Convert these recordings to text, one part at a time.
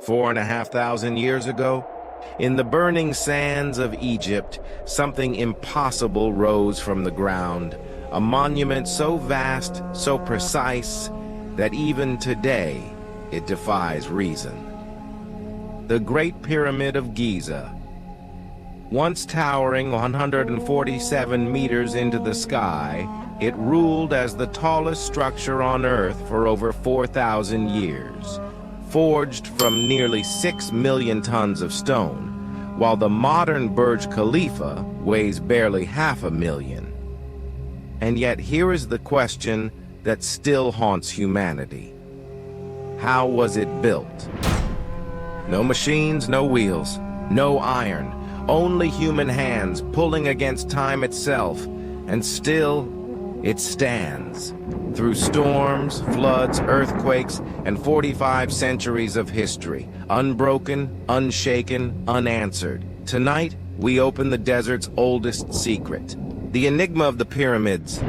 4,500 years ago, in the burning sands of Egypt, something impossible rose from the ground, a monument so vast, so precise, that even today it defies reason. The Great Pyramid of Giza. Once towering 147 meters into the sky, it ruled as the tallest structure on Earth for over 4,000 years, forged from nearly 6 million tons of stone, while the modern Burj Khalifa weighs barely 500,000. And yet here is the question that still haunts humanity. How was it built? No machines, no wheels, no iron, only human hands pulling against time itself, and still it stands. Through storms, floods, earthquakes, and 45 centuries of history, unbroken, unshaken, unanswered. Tonight, we open the desert's oldest secret, the enigma of the pyramids.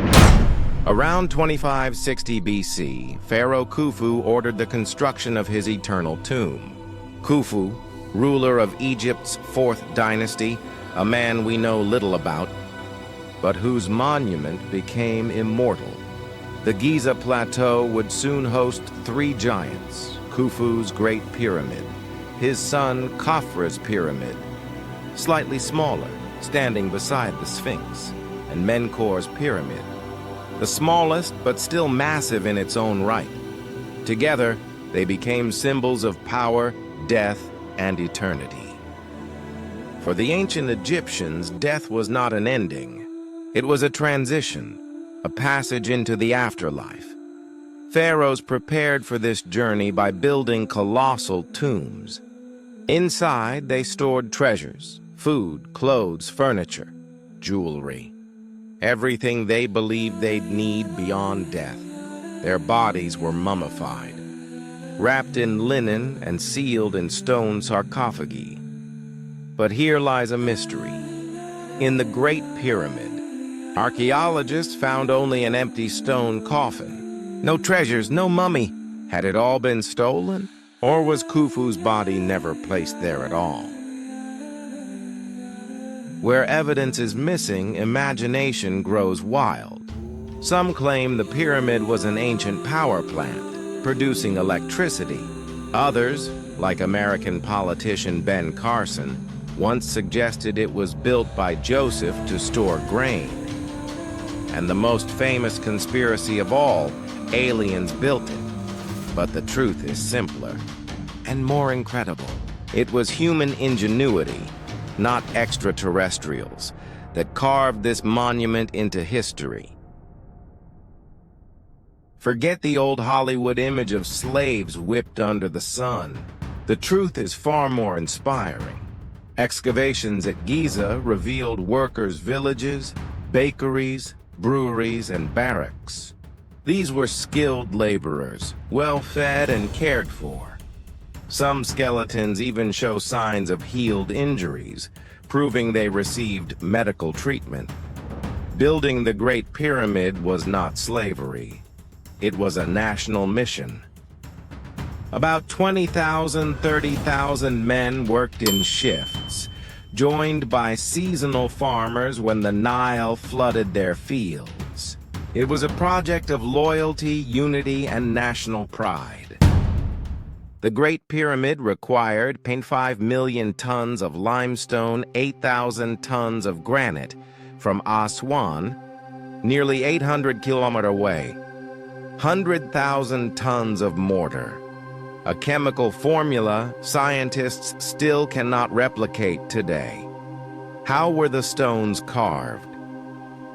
Around 2560 BC, Pharaoh Khufu ordered the construction of his eternal tomb. Khufu, ruler of Egypt's 4th dynasty, a man we know little about, but whose monument became immortal. The Giza Plateau would soon host 3 giants: Khufu's Great Pyramid, his son Khafra's Pyramid, slightly smaller, standing beside the Sphinx, and Menkaur's Pyramid, the smallest but still massive in its own right. Together, they became symbols of power, death, and eternity. For the ancient Egyptians, death was not an ending. It was a transition, a passage into the afterlife. Pharaohs prepared for this journey by building colossal tombs. Inside, they stored treasures, food, clothes, furniture, jewelry, everything they believed they'd need beyond death. Their bodies were mummified, wrapped in linen and sealed in stone sarcophagi. But here lies a mystery. In the Great Pyramid, archaeologists found only an empty stone coffin. No treasures, no mummy. Had it all been stolen? Or was Khufu's body never placed there at all? Where evidence is missing, imagination grows wild. Some claim the pyramid was an ancient power plant, producing electricity. Others, like American politician Ben Carson, once suggested it was built by Joseph to store grain. And the most famous conspiracy of all, aliens built it. But the truth is simpler and more incredible. It was human ingenuity, not extraterrestrials, that carved this monument into history. Forget the old Hollywood image of slaves whipped under the sun. The truth is far more inspiring. Excavations at Giza revealed workers' villages, bakeries, breweries, and barracks. These were skilled laborers, well-fed and cared for. Some skeletons even show signs of healed injuries, proving they received medical treatment. Building the Great Pyramid was not slavery. It was a national mission. About 20,000, 30,000 men worked in shifts, joined by seasonal farmers when the Nile flooded their fields. It was a project of loyalty, unity, and national pride. The Great Pyramid required 0.5 million tons of limestone, 8,000 tons of granite from Aswan, nearly 800 kilometers away, 100,000 tons of mortar, a chemical formula scientists still cannot replicate today. How were the stones carved?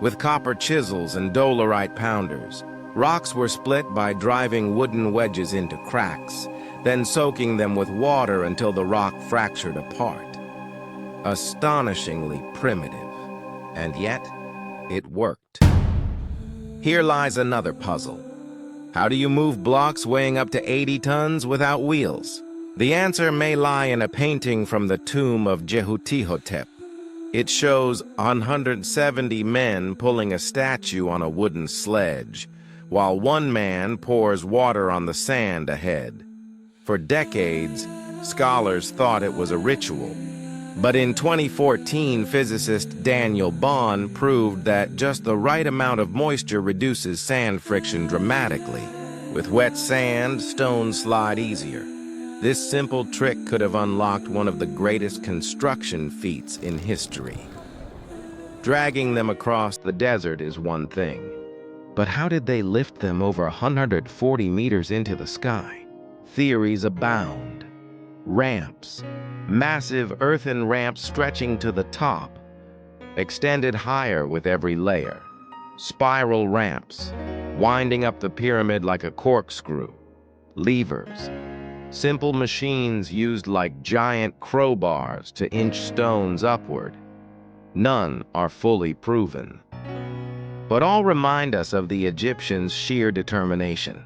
With copper chisels and dolerite pounders, rocks were split by driving wooden wedges into cracks, then soaking them with water until the rock fractured apart. Astonishingly primitive, and yet it worked. Here lies another puzzle. How do you move blocks weighing up to 80 tons without wheels? The answer may lie in a painting from the tomb of Jehutihotep. It shows 170 men pulling a statue on a wooden sledge, while one man pours water on the sand ahead. For decades, Scholars thought it was a ritual. But in 2014, physicist Daniel Bohn proved that just the right amount of moisture reduces sand friction dramatically. With wet sand, stones slide easier. This simple trick could have unlocked one of the greatest construction feats in history. Dragging them across the desert is one thing. But how did they lift them over 140 meters into the sky? Theories abound. Ramps, massive earthen ramps stretching to the top, extended higher with every layer. Spiral ramps, winding up the pyramid like a corkscrew. Levers, simple machines used like giant crowbars to inch stones upward. None are fully proven. But all remind us of the Egyptians' sheer determination.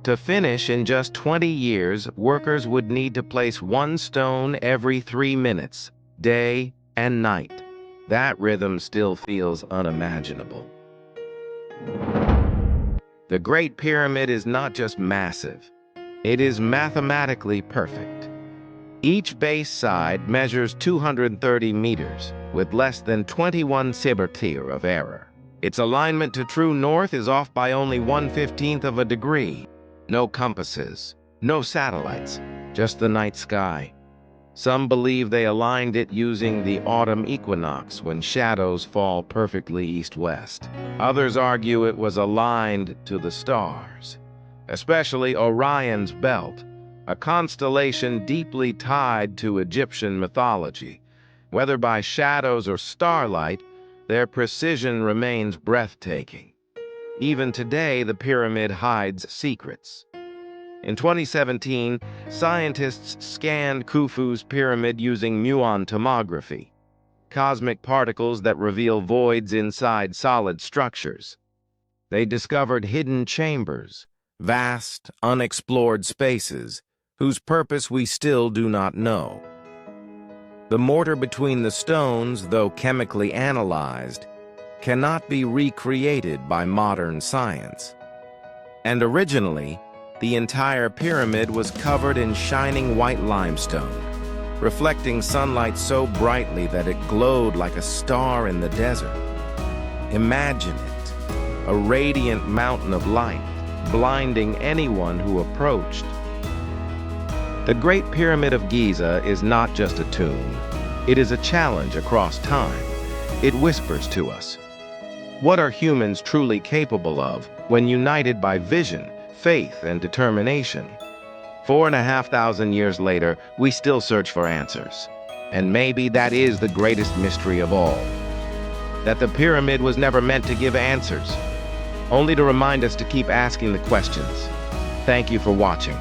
To finish in just 20 years, workers would need to place one stone every 3 minutes, day and night. That rhythm still feels unimaginable. The Great Pyramid is not just massive, it is mathematically perfect. Each base side measures 230 meters, with less than 21 centimeters of error. Its alignment to true north is off by only 1/15 of a degree. No compasses, no satellites, just the night sky. Some believe they aligned it using the autumn equinox when shadows fall perfectly east-west. Others argue it was aligned to the stars, especially Orion's belt, a constellation deeply tied to Egyptian mythology. Whether by shadows or starlight, their precision remains breathtaking. Even today, the pyramid hides secrets. In 2017, scientists scanned Khufu's pyramid using muon tomography, cosmic particles that reveal voids inside solid structures. They discovered hidden chambers, vast, unexplored spaces, whose purpose we still do not know. The mortar between the stones, though chemically analyzed, cannot be recreated by modern science. And originally, the entire pyramid was covered in shining white limestone, reflecting sunlight so brightly that it glowed like a star in the desert. Imagine it, a radiant mountain of light, blinding anyone who approached. The Great Pyramid of Giza is not just a tomb. It is a challenge across time. It whispers to us. What are humans truly capable of when united by vision, faith, and determination? 4,500 years later, we still search for answers. And maybe that is the greatest mystery of all. That the pyramid was never meant to give answers, only to remind us to keep asking the questions. Thank you for watching.